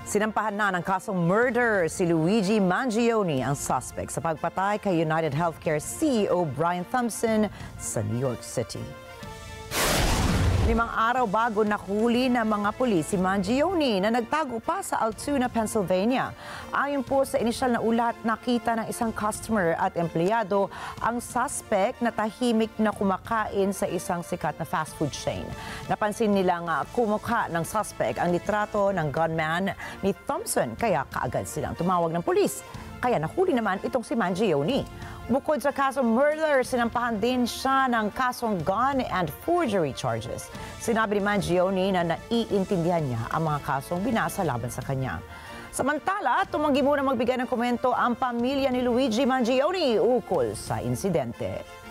Sinampahan na ng kasong murder si Luigi Mangione, ang suspect sa pagpatay kay United Healthcare CEO Brian Thompson sa New York City. 5 araw bago nahuli ng mga pulis si Mangione na nagtago pa sa Altoona, Pennsylvania. Ayon po sa inisyal na ulat, nakita ng isang customer at empleyado ang suspect na tahimik na kumakain sa isang sikat na fast food chain. Napansin nilang kumukha ng suspect ang litrato ng gunman ni Thompson, kaya kaagad silang tumawag ng pulis. Kaya nahuli naman itong si Mangione. Bukod sa kasong murder, sinampahan din siya ng kasong gun and forgery charges. Sinabi ni Mangione na naiintindihan niya ang mga kasong binasa laban sa kanya. Samantala, tumanggi muna magbigay ng komento ang pamilya ni Luigi Mangione ukol sa insidente.